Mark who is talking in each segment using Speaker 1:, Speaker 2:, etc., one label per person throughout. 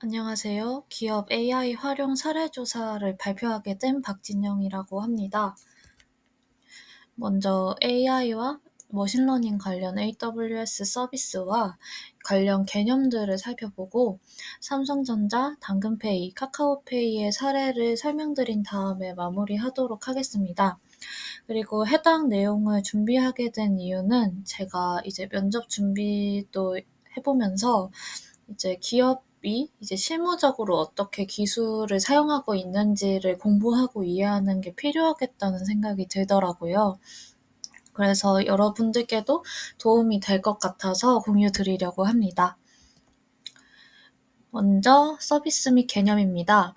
Speaker 1: 안녕하세요. 기업 AI 활용 사례 조사를 발표하게 된 박진영이라고 합니다. 먼저 AI와 머신러닝 관련 AWS 서비스와 관련 개념들을 살펴보고 삼성전자, 당근페이, 카카오페이의 사례를 설명드린 다음에 마무리하도록 하겠습니다. 그리고 해당 내용을 준비하게 된 이유는 제가 이제 면접 준비도 해보면서 이제 기업이 이제 실무적으로 어떻게 기술을 사용하고 있는지를 공부하고 이해하는 게 필요하겠다는 생각이 들더라고요. 그래서 여러분들께도 도움이 될 것 같아서 공유 드리려고 합니다. 먼저 서비스 및 개념입니다.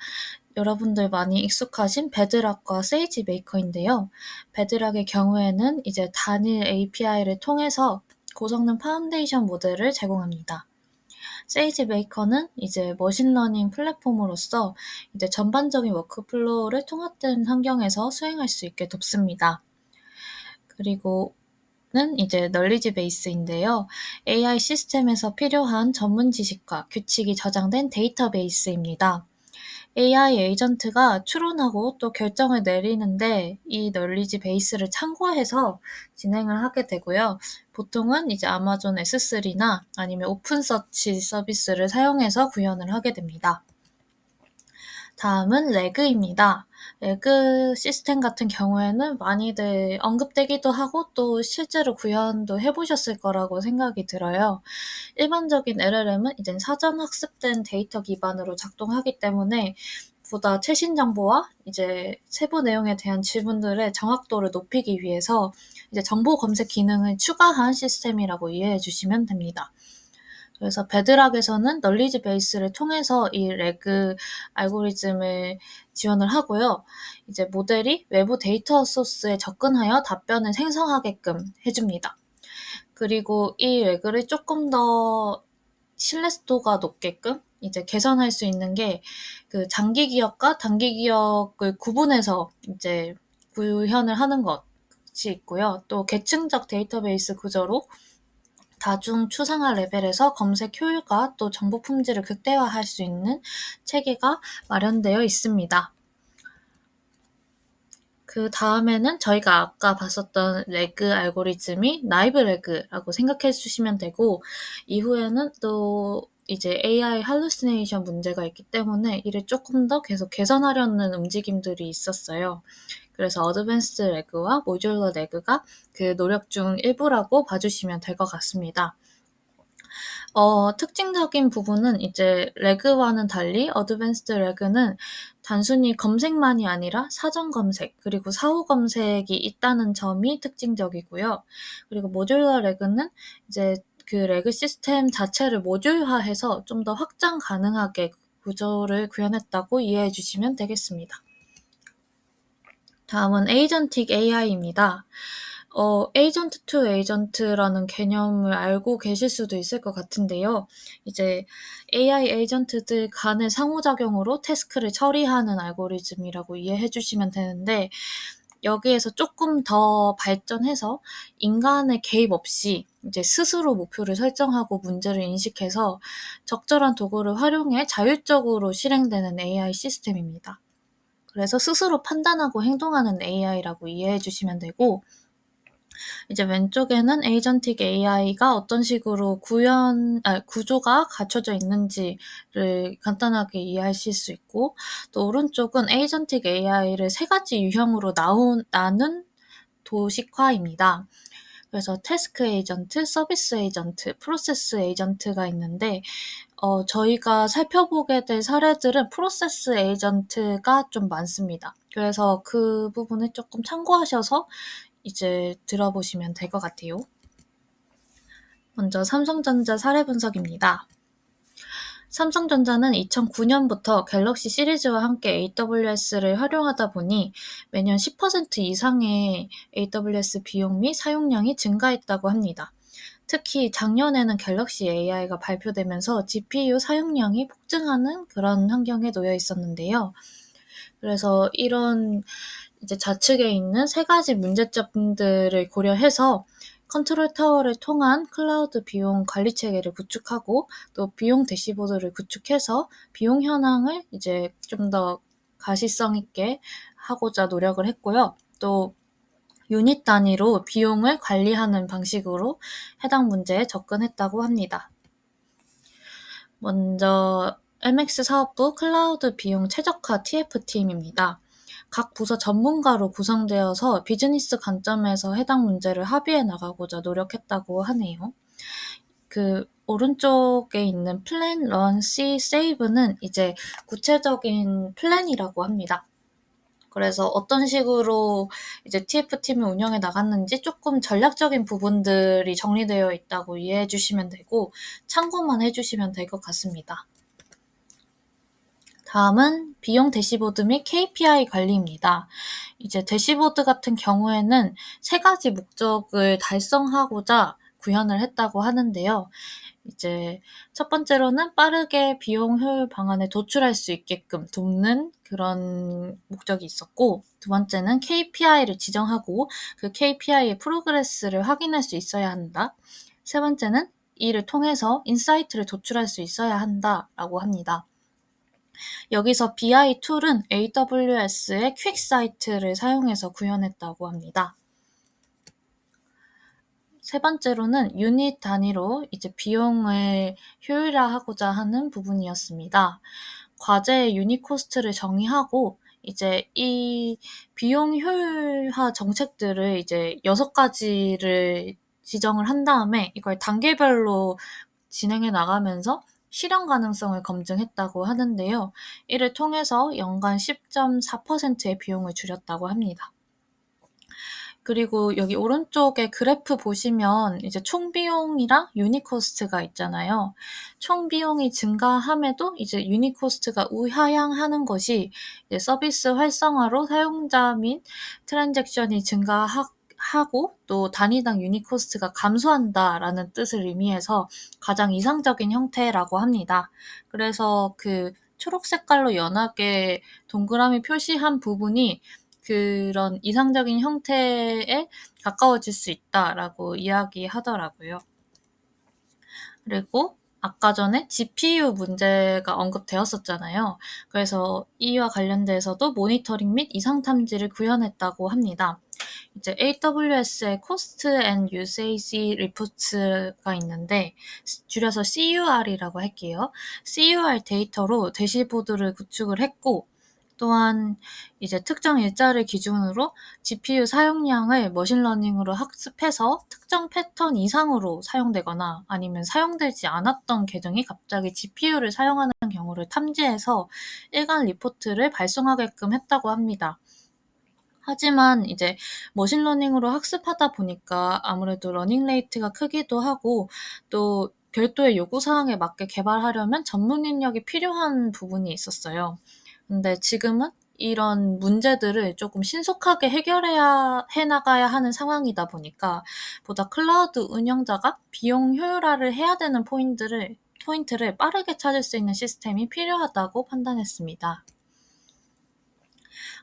Speaker 1: 여러분들 많이 익숙하신 베드락과 세이지 메이커인데요. 베드락의 경우에는 이제 단일 API를 통해서 고성능 파운데이션 모델을 제공합니다. 세이지 메이커는 이제 머신러닝 플랫폼으로서 이제 전반적인 워크플로우를 통합된 환경에서 수행할 수 있게 돕습니다. 그리고는 이제 널리지 베이스인데요. AI 시스템에서 필요한 전문 지식과 규칙이 저장된 데이터베이스입니다. AI 에이전트가 추론하고 또 결정을 내리는데 이 널리지 베이스를 참고해서 진행을 하게 되고요. 보통은 이제 아마존 S3나 아니면 오픈서치 서비스를 사용해서 구현을 하게 됩니다. 다음은 레그입니다. 레그 시스템 같은 경우에는 많이들 언급되기도 하고 또 실제로 구현도 해보셨을 거라고 생각이 들어요. 일반적인 LLM은 이제 사전 학습된 데이터 기반으로 작동하기 때문에 보다 최신 정보와 이제 세부 내용에 대한 질문들의 정확도를 높이기 위해서 이제 정보 검색 기능을 추가한 시스템이라고 이해해 주시면 됩니다. 그래서 베드락에서는 널리지 베이스를 통해서 이 레그 알고리즘을 지원을 하고요. 이제 모델이 외부 데이터 소스에 접근하여 답변을 생성하게끔 해줍니다. 그리고 이 레그를 조금 더 신뢰도가 높게끔 이제 개선할 수 있는 게 그 장기 기억과 단기 기억을 구분해서 이제 구현을 하는 것이 있고요. 또 계층적 데이터베이스 구조로 다중 추상화 레벨에서 검색 효율과 또 정보 품질을 극대화할 수 있는 체계가 마련되어 있습니다. 그 다음에는 저희가 아까 봤었던 레그 알고리즘이 나이브 레그라고 생각해 주시면 되고, 이후에는 또 이제 AI 할루시네이션 문제가 있기 때문에 이를 조금 더 계속 개선하려는 움직임들이 있었어요. 그래서 어드밴스드 레그와 모듈러 레그가 그 노력 중 일부라고 봐주시면 될 것 같습니다. 특징적인 부분은 이제 레그와는 달리 어드밴스드 레그는 단순히 검색만이 아니라 사전 검색 그리고 사후 검색이 있다는 점이 특징적이고요. 그리고 모듈러 레그는 이제 그 레그 시스템 자체를 모듈화해서 좀 더 확장 가능하게 구조를 구현했다고 이해해 주시면 되겠습니다. 다음은 에이전틱 AI입니다. 에이전트 투 에이전트라는 개념을 알고 계실 수도 있을 것 같은데요. 이제 AI 에이전트들 간의 상호작용으로 태스크를 처리하는 알고리즘이라고 이해해 주시면 되는데, 여기에서 조금 더 발전해서 인간의 개입 없이 이제 스스로 목표를 설정하고 문제를 인식해서 적절한 도구를 활용해 자율적으로 실행되는 AI 시스템입니다. 그래서 스스로 판단하고 행동하는 AI라고 이해해 주시면 되고, 이제 왼쪽에는 에이전틱 AI가 어떤 식으로 구조가 갖춰져 있는지를 간단하게 이해하실 수 있고, 또 오른쪽은 에이전틱 AI를 세 가지 유형으로 나눈 도식화입니다. 그래서 태스크 에이전트, 서비스 에이전트, 프로세스 에이전트가 있는데, 저희가 살펴보게 될 사례들은 프로세스 에이전트가 좀 많습니다. 그래서 그 부분을 조금 참고하셔서 이제 들어보시면 될 것 같아요. 먼저 삼성전자 사례 분석입니다. 삼성전자는 2009년부터 갤럭시 시리즈와 함께 AWS를 활용하다 보니 매년 10% 이상의 AWS 비용 및 사용량이 증가했다고 합니다. 특히 작년에는 갤럭시 AI가 발표되면서 GPU 사용량이 폭증하는 그런 환경에 놓여 있었는데요. 그래서 이런 이제 좌측에 있는 세 가지 문제점들을 고려해서 컨트롤 타워를 통한 클라우드 비용 관리 체계를 구축하고 또 비용 대시보드를 구축해서 비용 현황을 이제 좀 더 가시성 있게 하고자 노력을 했고요. 또 유닛 단위로 비용을 관리하는 방식으로 해당 문제에 접근했다고 합니다. 먼저 MX 사업부 클라우드 비용 최적화 TF팀입니다. 각 부서 전문가로 구성되어서 비즈니스 관점에서 해당 문제를 합의해 나가고자 노력했다고 하네요. 그 오른쪽에 있는 플랜, 런, 씨, 세이브는 이제 구체적인 플랜이라고 합니다. 그래서 어떤 식으로 이제 TF팀을 운영해 나갔는지 조금 전략적인 부분들이 정리되어 있다고 이해해 주시면 되고 참고만 해 주시면 될 것 같습니다. 다음은 비용 대시보드 및 KPI 관리입니다. 이제 대시보드 같은 경우에는 3가지 목적을 달성하고자 구현을 했다고 하는데요. 이제 첫 번째로는 빠르게 비용 효율 방안에 도출할 수 있게끔 돕는 그런 목적이 있었고, 두 번째는 KPI를 지정하고 그 KPI의 프로그레스를 확인할 수 있어야 한다. 세 번째는 이를 통해서 인사이트를 도출할 수 있어야 한다라고 합니다. 여기서 BI 툴은 AWS의 퀵사이트를 사용해서 구현했다고 합니다. 세 번째로는 유닛 단위로 이제 비용을 효율화하고자 하는 부분이었습니다. 과제의 유닛 코스트를 정의하고 이제 이 비용 효율화 정책들을 이제 6가지를 지정을 한 다음에 이걸 단계별로 진행해 나가면서 실현 가능성을 검증했다고 하는데요. 이를 통해서 연간 10.4%의 비용을 줄였다고 합니다. 그리고 여기 오른쪽에 그래프 보시면 이제 총 비용이랑 유닛 코스트가 있잖아요. 총 비용이 증가함에도 이제 유닛 코스트가 우하향하는 것이 이제 서비스 활성화로 사용자 및 트랜잭션이 증가하고 또 단위당 유닛 코스트가 감소한다라는 뜻을 의미해서 가장 이상적인 형태라고 합니다. 그래서 그 초록 색깔로 연하게 동그라미 표시한 부분이 그런 이상적인 형태에 가까워질 수 있다라고 이야기하더라고요. 그리고 아까 전에 GPU 문제가 언급되었었잖아요. 그래서 이와 관련돼서도 모니터링 및 이상 탐지를 구현했다고 합니다. 이제 AWS의 Cost and Usage Reports가 있는데 줄여서 CUR이라고 할게요. CUR 데이터로 대시보드를 구축을 했고 또한 이제 특정 일자를 기준으로 GPU 사용량을 머신러닝으로 학습해서 특정 패턴 이상으로 사용되거나 아니면 사용되지 않았던 계정이 갑자기 GPU를 사용하는 경우를 탐지해서 일간 리포트를 발송하게끔 했다고 합니다. 하지만 이제 머신러닝으로 학습하다 보니까 아무래도 러닝 레이트가 크기도 하고 또 별도의 요구사항에 맞게 개발하려면 전문 인력이 필요한 부분이 있었어요. 근데 지금은 이런 문제들을 조금 신속하게 해나가야 하는 상황이다 보니까 보다 클라우드 운영자가 비용 효율화를 해야 되는 포인트를 빠르게 찾을 수 있는 시스템이 필요하다고 판단했습니다.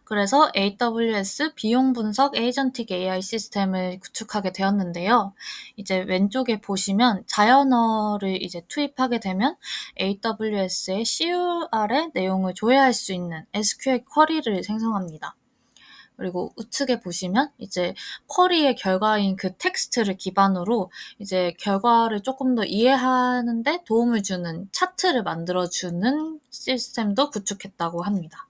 Speaker 1: 그래서 AWS 비용 분석 에이전틱 AI 시스템을 구축하게 되었는데요. 이제 왼쪽에 보시면 자연어를 이제 투입하게 되면 AWS의 CUR의 내용을 조회할 수 있는 SQL 쿼리를 생성합니다. 그리고 우측에 보시면 이제 쿼리의 결과인 그 텍스트를 기반으로 이제 결과를 조금 더 이해하는데 도움을 주는 차트를 만들어주는 시스템도 구축했다고 합니다.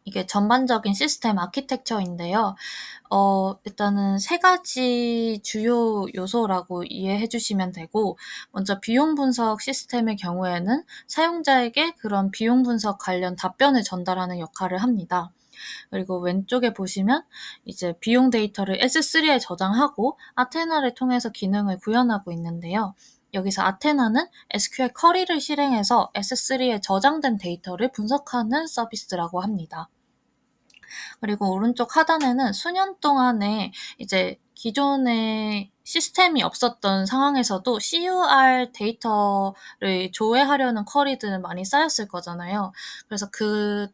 Speaker 1: 이게 전반적인 시스템 아키텍처인데요. 일단은 3가지 주요 요소라고 이해해 주시면 되고, 먼저 비용 분석 시스템의 경우에는 사용자에게 그런 비용 분석 관련 답변을 전달하는 역할을 합니다. 그리고 왼쪽에 보시면 이제 비용 데이터를 S3에 저장하고 아테나를 통해서 기능을 구현하고 있는데요. 여기서 아테나는 SQL 쿼리를 실행해서 S3에 저장된 데이터를 분석하는 서비스라고 합니다. 그리고 오른쪽 하단에는 수년 동안에 이제 기존에 시스템이 없었던 상황에서도 CUR 데이터를 조회하려는 쿼리들은 많이 쌓였을 거잖아요. 그래서 그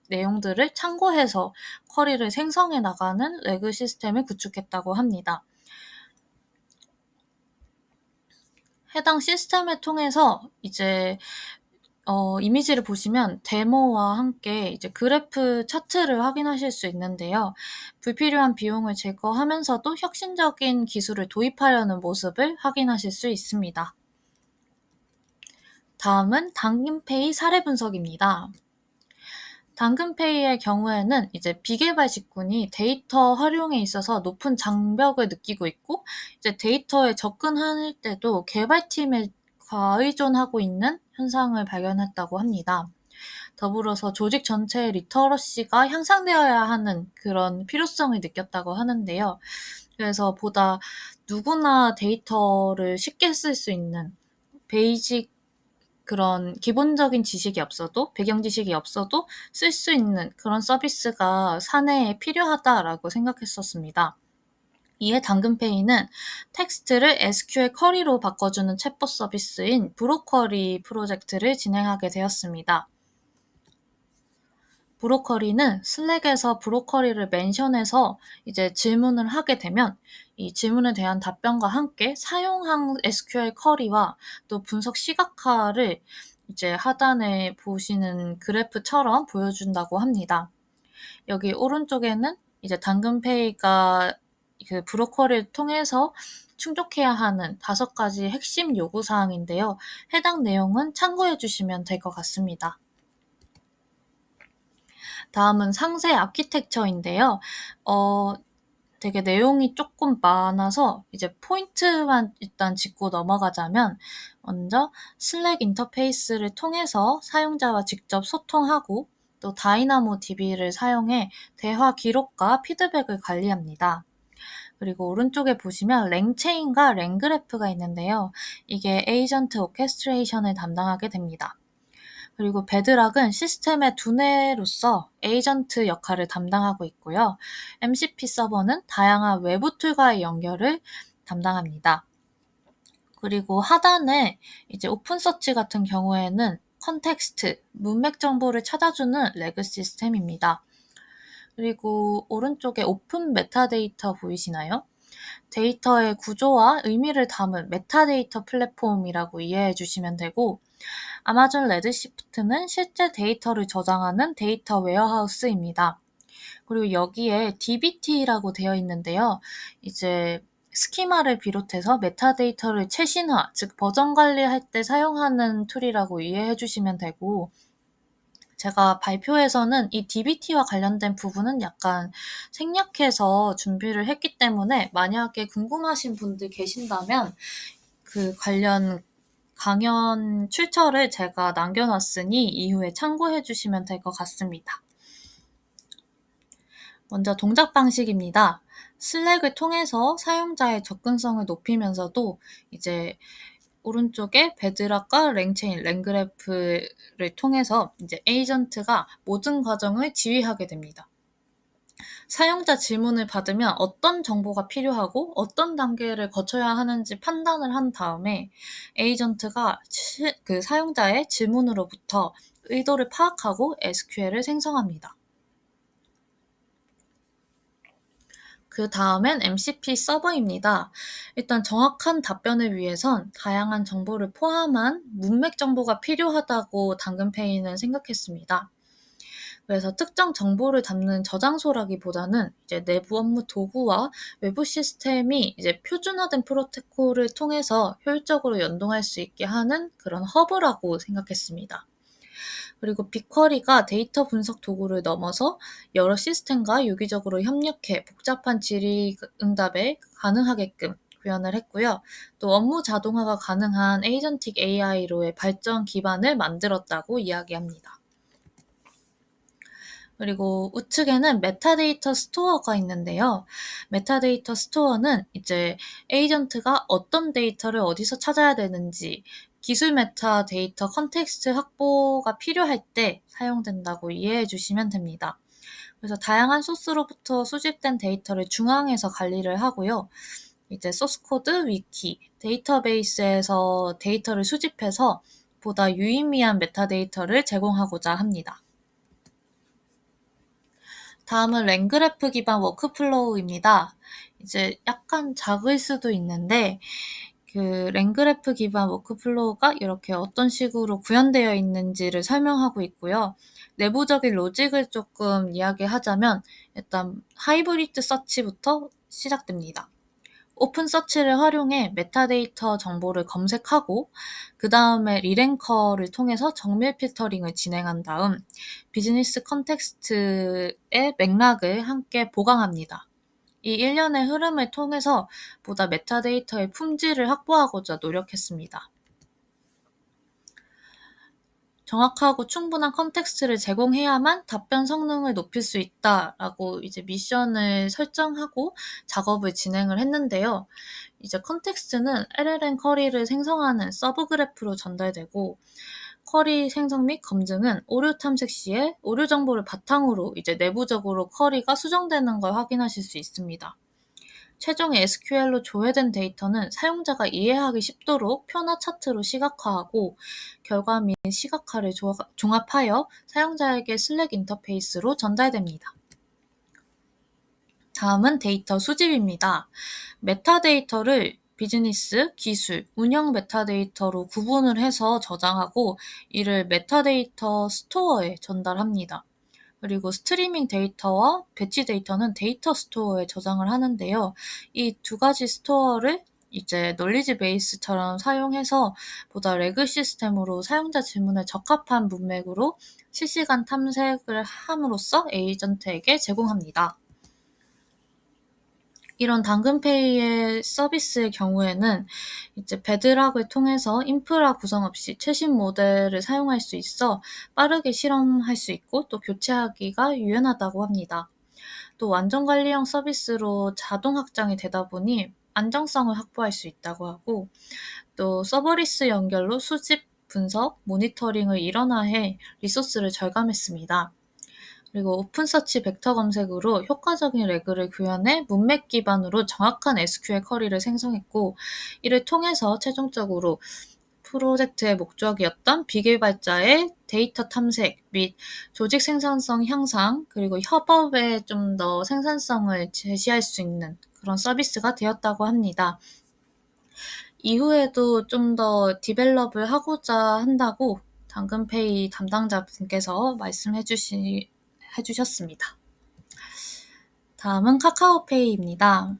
Speaker 1: 내용들을 참고해서 쿼리를 생성해 나가는 레그 시스템을 구축했다고 합니다. 해당 시스템을 통해서 이제 이미지를 보시면 데모와 함께 이제 그래프 차트를 확인하실 수 있는데요. 불필요한 비용을 제거하면서도 혁신적인 기술을 도입하려는 모습을 확인하실 수 있습니다. 다음은 당근페이 사례 분석입니다. 당근페이의 경우에는 이제 비개발 직군이 데이터 활용에 있어서 높은 장벽을 느끼고 있고, 이제 데이터에 접근할 때도 개발팀에 과의존하고 있는 현상을 발견했다고 합니다. 더불어서 조직 전체의 리터러시가 향상되어야 하는 그런 필요성을 느꼈다고 하는데요. 그래서 보다 누구나 데이터를 쉽게 쓸 수 있는 베이직 그런 기본적인 지식이 없어도, 배경 지식이 없어도 쓸 수 있는 그런 서비스가 사내에 필요하다라고 생각했었습니다. 이에 당근페이는 텍스트를 SQL 쿼리로 바꿔주는 챗봇 서비스인 브로쿼리 프로젝트를 진행하게 되었습니다. 브로커리는 슬랙에서 브로커리를 멘션해서 이제 질문을 하게 되면 이 질문에 대한 답변과 함께 사용한 SQL 쿼리와 또 분석 시각화를 이제 하단에 보시는 그래프처럼 보여준다고 합니다. 여기 오른쪽에는 이제 당근페이가 그 브로커리를 통해서 충족해야 하는 5가지 핵심 요구사항인데요. 해당 내용은 참고해 주시면 될 것 같습니다. 다음은 상세 아키텍처인데요. 되게 내용이 조금 많아서 이제 포인트만 일단 짚고 넘어가자면, 먼저 슬랙 인터페이스를 통해서 사용자와 직접 소통하고 또 다이나모 DB를 사용해 대화 기록과 피드백을 관리합니다. 그리고 오른쪽에 보시면 랭체인과 랭그래프가 있는데요. 이게 에이전트 오케스트레이션을 담당하게 됩니다. 그리고 베드락은 시스템의 두뇌로서 에이전트 역할을 담당하고 있고요. MCP 서버는 다양한 외부 툴과의 연결을 담당합니다. 그리고 하단에 이제 오픈서치 같은 경우에는 컨텍스트, 문맥 정보를 찾아주는 레그 시스템입니다. 그리고 오른쪽에 오픈 메타데이터 보이시나요? 데이터의 구조와 의미를 담은 메타데이터 플랫폼이라고 이해해 주시면 되고, 아마존 레드시프트는 실제 데이터를 저장하는 데이터 웨어하우스입니다. 그리고 여기에 dbt라고 되어 있는데요. 이제 스키마를 비롯해서 메타데이터를 최신화, 즉 버전 관리할 때 사용하는 툴이라고 이해해 주시면 되고, 제가 발표에서는 이 dbt와 관련된 부분은 약간 생략해서 준비를 했기 때문에 만약에 궁금하신 분들 계신다면 그 관련 강연 출처를 제가 남겨놨으니 이후에 참고해 주시면 될 것 같습니다. 먼저 동작 방식입니다. 슬랙을 통해서 사용자의 접근성을 높이면서도 이제 오른쪽에 베드락과 랭체인, 랭그래프를 통해서 이제 에이전트가 모든 과정을 지휘하게 됩니다. 사용자 질문을 받으면 어떤 정보가 필요하고 어떤 단계를 거쳐야 하는지 판단을 한 다음에 에이전트가 그 사용자의 질문으로부터 의도를 파악하고 SQL을 생성합니다. 그 다음엔 MCP 서버입니다. 일단 정확한 답변을 위해선 다양한 정보를 포함한 문맥 정보가 필요하다고 당근페이는 생각했습니다. 그래서 특정 정보를 담는 저장소라기보다는 이제 내부 업무 도구와 외부 시스템이 이제 표준화된 프로토콜을 통해서 효율적으로 연동할 수 있게 하는 그런 허브라고 생각했습니다. 그리고 빅쿼리가 데이터 분석 도구를 넘어서 여러 시스템과 유기적으로 협력해 복잡한 질의응답에 가능하게끔 구현을 했고요. 또 업무 자동화가 가능한 에이전틱 AI로의 발전 기반을 만들었다고 이야기합니다. 그리고 우측에는 메타데이터 스토어가 있는데요. 메타데이터 스토어는 이제 에이전트가 어떤 데이터를 어디서 찾아야 되는지 기술 메타데이터 컨텍스트 확보가 필요할 때 사용된다고 이해해 주시면 됩니다. 그래서 다양한 소스로부터 수집된 데이터를 중앙에서 관리를 하고요. 이제 소스코드, 위키, 데이터베이스에서 데이터를 수집해서 보다 유의미한 메타데이터를 제공하고자 합니다. 다음은 랭그래프 기반 워크플로우입니다. 이제 약간 작을 수도 있는데 그 랭그래프 기반 워크플로우가 이렇게 어떤 식으로 구현되어 있는지를 설명하고 있고요. 내부적인 로직을 조금 이야기하자면 일단 하이브리드 서치부터 시작됩니다. 오픈 서치를 활용해 메타데이터 정보를 검색하고 그 다음에 리랭커를 통해서 정밀 필터링을 진행한 다음 비즈니스 컨텍스트의 맥락을 함께 보강합니다. 이 일련의 흐름을 통해서 보다 메타데이터의 품질을 확보하고자 노력했습니다. 정확하고 충분한 컨텍스트를 제공해야만 답변 성능을 높일 수 있다라고 이제 미션을 설정하고 작업을 진행을 했는데요. 이제 컨텍스트는 LLM 쿼리를 생성하는 서브 그래프로 전달되고 쿼리 생성 및 검증은 오류 탐색 시에 오류 정보를 바탕으로 이제 내부적으로 쿼리가 수정되는 걸 확인하실 수 있습니다. 최종 SQL로 조회된 데이터는 사용자가 이해하기 쉽도록 표나 차트로 시각화하고 결과 및 시각화를 종합하여 사용자에게 슬랙 인터페이스로 전달됩니다. 다음은 데이터 수집입니다. 메타데이터를 비즈니스, 기술, 운영 메타데이터로 구분을 해서 저장하고 이를 메타데이터 스토어에 전달합니다. 그리고 스트리밍 데이터와 배치 데이터는 데이터 스토어에 저장을 하는데요. 이 두 가지 스토어를 이제 널리지 베이스처럼 사용해서 보다 레그 시스템으로 사용자 질문에 적합한 문맥으로 실시간 탐색을 함으로써 에이전트에게 제공합니다. 이런 당근페이의 서비스의 경우에는 이제 베드락을 통해서 인프라 구성 없이 최신 모델을 사용할 수 있어 빠르게 실험할 수 있고 또 교체하기가 유연하다고 합니다. 또 완전 관리형 서비스로 자동 확장이 되다 보니 안정성을 확보할 수 있다고 하고 또 서버리스 연결로 수집, 분석, 모니터링을 일원화해 리소스를 절감했습니다. 그리고 오픈서치 벡터 검색으로 효과적인 레그를 구현해 문맥 기반으로 정확한 SQL 쿼리를 생성했고 이를 통해서 최종적으로 프로젝트의 목적이었던 비개발자의 데이터 탐색 및 조직 생산성 향상 그리고 협업에 좀 더 생산성을 제시할 수 있는 그런 서비스가 되었다고 합니다. 이후에도 좀 더 디벨롭을 하고자 한다고 당근페이 담당자분께서 말씀해 주셨습니다. 다음은 카카오페이입니다.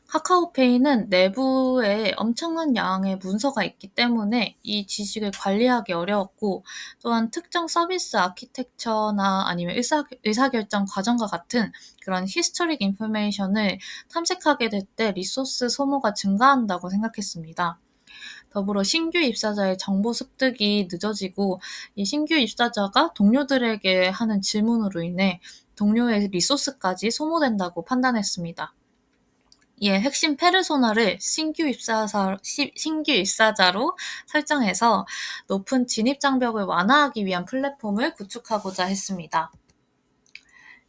Speaker 1: 카카오페이는 내부에 엄청난 양의 문서가 있기 때문에 이 지식을 관리하기 어려웠고 또한 특정 서비스 아키텍처나 아니면 의사결정 과정과 같은 그런 히스토릭 인포메이션을 탐색하게 될 때 리소스 소모가 증가한다고 생각했습니다. 더불어 신규 입사자의 정보 습득이 늦어지고 이 신규 입사자가 동료들에게 하는 질문으로 인해 동료의 리소스까지 소모된다고 판단했습니다. 이에 핵심 페르소나를 신규 입사자로 설정해서 높은 진입 장벽을 완화하기 위한 플랫폼을 구축하고자 했습니다.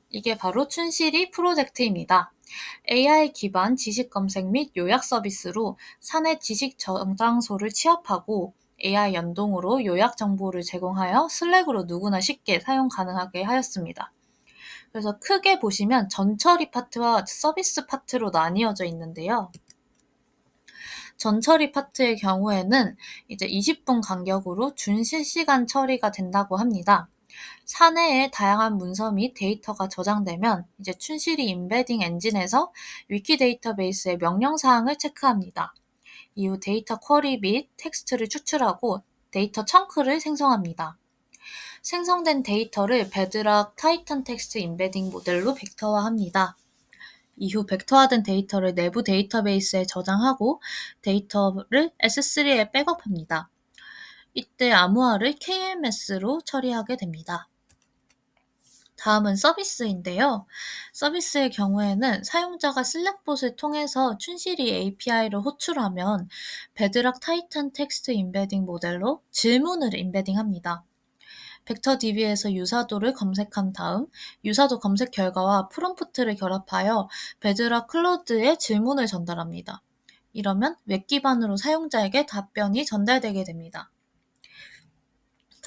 Speaker 1: 이게 바로 춘실이 프로젝트입니다. AI 기반 지식 검색 및 요약 서비스로 사내 지식 저장소를 취합하고 AI 연동으로 요약 정보를 제공하여 슬랙으로 누구나 쉽게 사용 가능하게 하였습니다. 그래서 크게 보시면 전처리 파트와 서비스 파트로 나뉘어져 있는데요. 전처리 파트의 경우에는 이제 20분 간격으로 준실시간 처리가 된다고 합니다. 사내에 다양한 문서 및 데이터가 저장되면 이제 춘실이 임베딩 엔진에서 위키 데이터베이스의 명령 사항을 체크합니다. 이후 데이터 쿼리 및 텍스트를 추출하고 데이터 청크를 생성합니다. 생성된 데이터를 베드락 타이탄 텍스트 임베딩 모델로 벡터화합니다. 이후 벡터화된 데이터를 내부 데이터베이스에 저장하고 데이터를 S3에 백업합니다. 이때 암호화를 KMS로 처리하게 됩니다. 다음은 서비스인데요. 서비스의 경우에는 사용자가 슬랙봇을 통해서 춘실이 API를 호출하면 베드락 타이탄 텍스트 임베딩 모델로 질문을 임베딩합니다. 벡터DB에서 유사도를 검색한 다음 유사도 검색 결과와 프롬프트를 결합하여 베드락 클로드에 질문을 전달합니다. 이러면 웹 기반으로 사용자에게 답변이 전달되게 됩니다.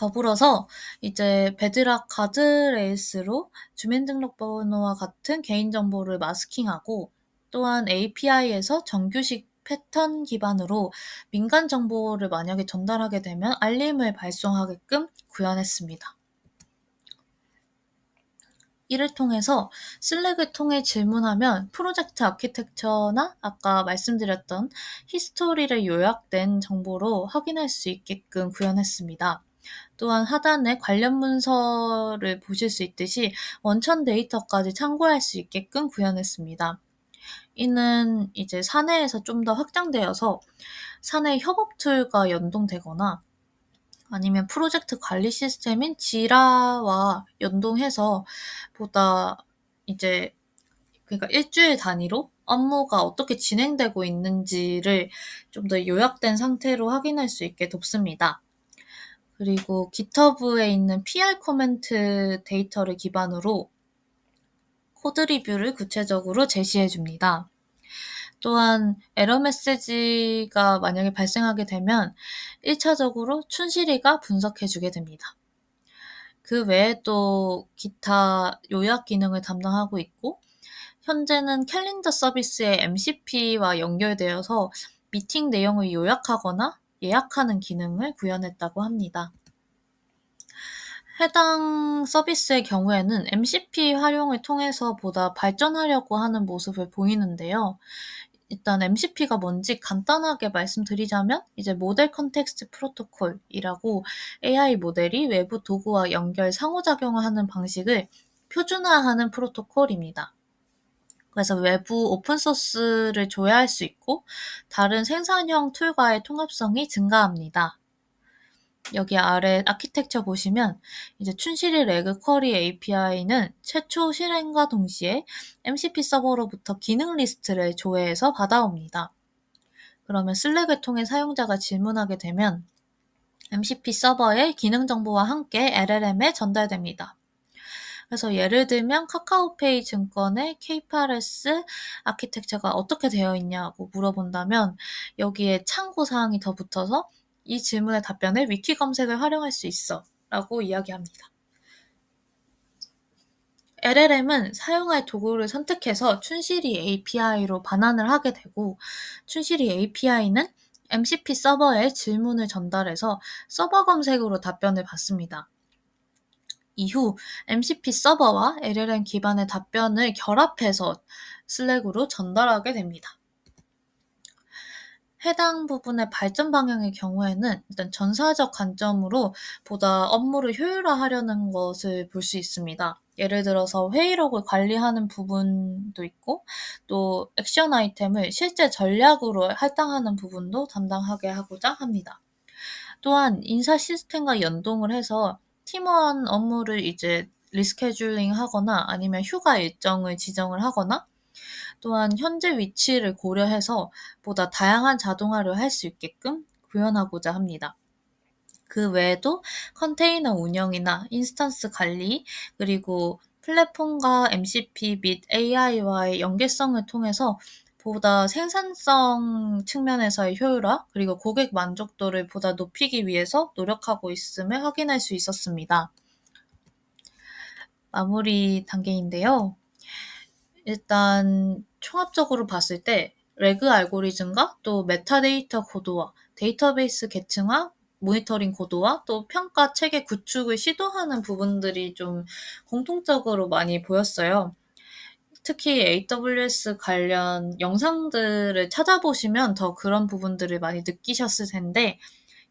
Speaker 1: 더불어서 이제 베드락 가드레일스로 주민등록번호와 같은 개인정보를 마스킹하고, 또한 API에서 정규식 패턴 기반으로 민간 정보를 만약에 전달하게 되면 알림을 발송하게끔 구현했습니다. 이를 통해서 슬랙을 통해 질문하면 프로젝트 아키텍처나 아까 말씀드렸던 히스토리를 요약된 정보로 확인할 수 있게끔 구현했습니다. 또한 하단에 관련 문서를 보실 수 있듯이 원천 데이터까지 참고할 수 있게끔 구현했습니다. 이는 이제 사내에서 좀 더 확장되어서 사내 협업 툴과 연동되거나 아니면 프로젝트 관리 시스템인 지라와 연동해서 보다 이제 그러니까 일주일 단위로 업무가 어떻게 진행되고 있는지를 좀 더 요약된 상태로 확인할 수 있게 돕습니다. 그리고 GitHub에 있는 PR 코멘트 데이터를 기반으로 코드 리뷰를 구체적으로 제시해 줍니다. 또한 에러 메시지가 만약에 발생하게 되면 1차적으로 춘실이가 분석해 주게 됩니다. 그 외에 또 기타 요약 기능을 담당하고 있고, 현재는 캘린더 서비스의 MCP와 연결되어서 미팅 내용을 요약하거나 예약하는 기능을 구현했다고 합니다. 해당 서비스의 경우에는 MCP 활용을 통해서 보다 발전하려고 하는 모습을 보이는데요. 일단 MCP가 뭔지 간단하게 말씀드리자면 이제 모델 컨텍스트 프로토콜이라고 AI 모델이 외부 도구와 연결 상호작용을 하는 방식을 표준화하는 프로토콜입니다. 그래서 외부 오픈소스를 조회할 수 있고 다른 생산형 툴과의 통합성이 증가합니다. 여기 아래 아키텍처 보시면 이제 춘실이 레그 쿼리 API는 최초 실행과 동시에 MCP 서버로부터 기능 리스트를 조회해서 받아옵니다. 그러면 슬랙을 통해 사용자가 질문하게 되면 MCP 서버의 기능 정보와 함께 LLM에 전달됩니다. 그래서 예를 들면 카카오페이 증권의 K8S 아키텍처가 어떻게 되어 있냐고 물어본다면 여기에 참고 사항이 더 붙어서 이 질문의 답변을 위키 검색을 활용할 수 있어 라고 이야기합니다. LLM은 사용할 도구를 선택해서 춘실이 API로 반환을 하게 되고, 춘실이 API는 MCP 서버에 질문을 전달해서 서버 검색으로 답변을 받습니다. 이후 MCP 서버와 LLM 기반의 답변을 결합해서 슬랙으로 전달하게 됩니다. 해당 부분의 발전 방향의 경우에는 일단 전사적 관점으로 보다 업무를 효율화하려는 것을 볼 수 있습니다. 예를 들어서 회의록을 관리하는 부분도 있고, 또 액션 아이템을 실제 전략으로 할당하는 부분도 담당하게 하고자 합니다. 또한 인사 시스템과 연동을 해서 팀원 업무를 이제 리스케줄링 하거나 아니면 휴가 일정을 지정을 하거나, 또한 현재 위치를 고려해서 보다 다양한 자동화를 할 수 있게끔 구현하고자 합니다. 그 외에도 컨테이너 운영이나 인스턴스 관리, 그리고 플랫폼과 MCP 및 AI와의 연계성을 통해서 보다 생산성 측면에서의 효율화, 그리고 고객 만족도를 보다 높이기 위해서 노력하고 있음을 확인할 수 있었습니다. 마무리 단계인데요. 일단 총합적으로 봤을 때 레그 알고리즘과 또 메타데이터 고도화, 데이터베이스 계층화, 모니터링 고도화, 또 평가 체계 구축을 시도하는 부분들이 좀 공통적으로 많이 보였어요. 특히 AWS 관련 영상들을 찾아보시면 더 그런 부분들을 많이 느끼셨을 텐데,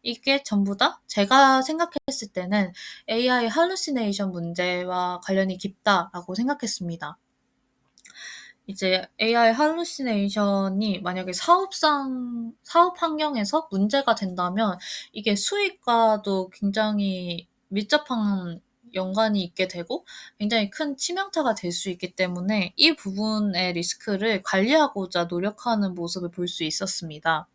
Speaker 1: 이게 전부 다 제가 생각했을 때는 AI 할루시네이션 문제와 관련이 깊다라고 생각했습니다. 이제 AI 할루시네이션이 만약에 사업 환경에서 문제가 된다면 이게 수익과도 굉장히 밀접한 연관이 있게 되고 굉장히 큰 치명타가 될 수 있기 때문에 이 부분의 리스크를 관리하고자 노력하는 모습을 볼 수 있었습니다.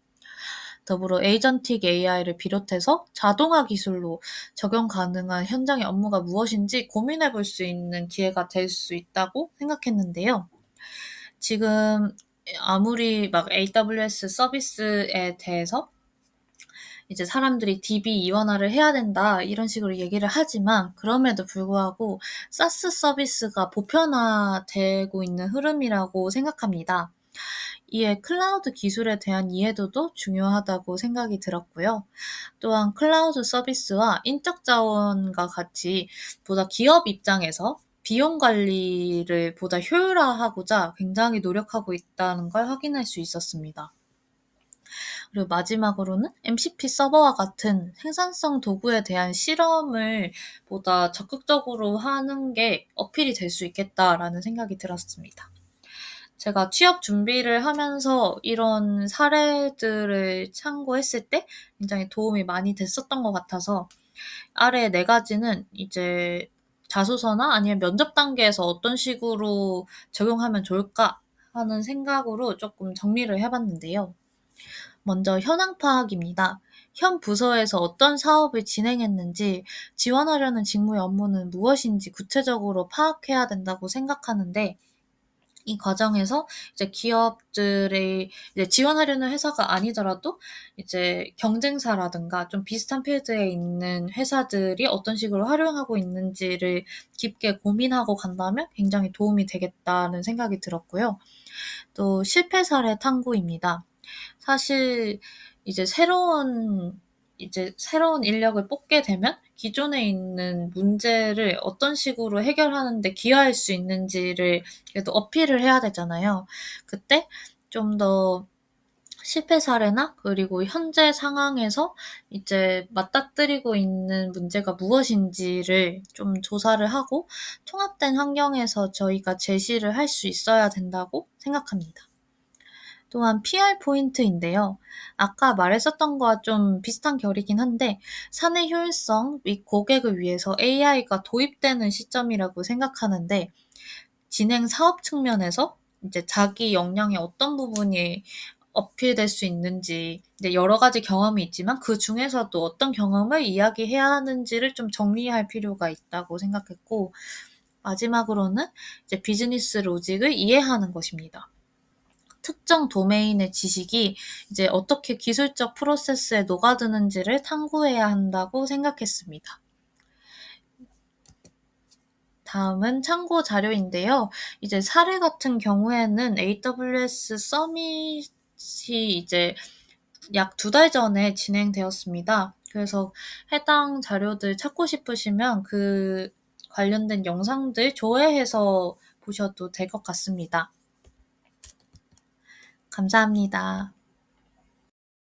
Speaker 1: 더불어 에이전틱 AI를 비롯해서 자동화 기술로 적용 가능한 현장의 업무가 무엇인지 고민해 볼 수 있는 기회가 될 수 있다고 생각했는데요. 지금 아무리 막 AWS 서비스에 대해서 이제 사람들이 DB 이원화를 해야 된다 이런 식으로 얘기를 하지만 그럼에도 불구하고 사스 서비스가 보편화되고 있는 흐름이라고 생각합니다. 이에 클라우드 기술에 대한 이해도도 중요하다고 생각이 들었고요. 또한 클라우드 서비스와 인적 자원과 같이 보다 기업 입장에서 비용 관리를 보다 효율화하고자 굉장히 노력하고 있다는 걸 확인할 수 있었습니다. 그리고 마지막으로는 MCP 서버와 같은 생산성 도구에 대한 실험을 보다 적극적으로 하는 게 어필이 될 수 있겠다라는 생각이 들었습니다. 제가 취업 준비를 하면서 이런 사례들을 참고했을 때 굉장히 도움이 많이 됐었던 것 같아서 아래 네 가지는 이제 자소서나 아니면 면접 단계에서 어떤 식으로 적용하면 좋을까 하는 생각으로 조금 정리를 해봤는데요. 먼저 현황 파악입니다. 현 부서에서 어떤 사업을 진행했는지, 지원하려는 직무의 업무는 무엇인지 구체적으로 파악해야 된다고 생각하는데, 이 과정에서 이제 기업들의 이제 지원하려는 회사가 아니더라도 이제 경쟁사라든가 좀 비슷한 필드에 있는 회사들이 어떤 식으로 활용하고 있는지를 깊게 고민하고 간다면 굉장히 도움이 되겠다는 생각이 들었고요. 또 실패 사례 탐구입니다. 사실 이제 새로운 인력을 뽑게 되면 기존에 있는 문제를 어떤 식으로 해결하는 데 기여할 수 있는지를 그래도 어필을 해야 되잖아요. 그때 좀 더 실패 사례나 그리고 현재 상황에서 이제 맞닥뜨리고 있는 문제가 무엇인지를 좀 조사를 하고 통합된 환경에서 저희가 제시를 할 수 있어야 된다고 생각합니다. 또한 PR 포인트인데요. 아까 말했었던 거와 좀 비슷한 결이긴 한데 사내 효율성 및 고객을 위해서 AI가 도입되는 시점이라고 생각하는데 진행 사업 측면에서 이제 자기 역량의 어떤 부분이 어필될 수 있는지 이제 여러 가지 경험이 있지만 그 중에서도 어떤 경험을 이야기해야 하는지를 좀 정리할 필요가 있다고 생각했고 마지막으로는 이제 비즈니스 로직을 이해하는 것입니다. 특정 도메인의 지식이 이제 어떻게 기술적 프로세스에 녹아드는지를 탐구해야 한다고 생각했습니다. 다음은 참고 자료인데요. 이제 사례 같은 경우에는 AWS 서밋이 이제 약 2달 전에 진행되었습니다. 그래서 해당 자료들 찾고 싶으시면 그 관련된 영상들 조회해서 보셔도 될 것 같습니다. 감사합니다.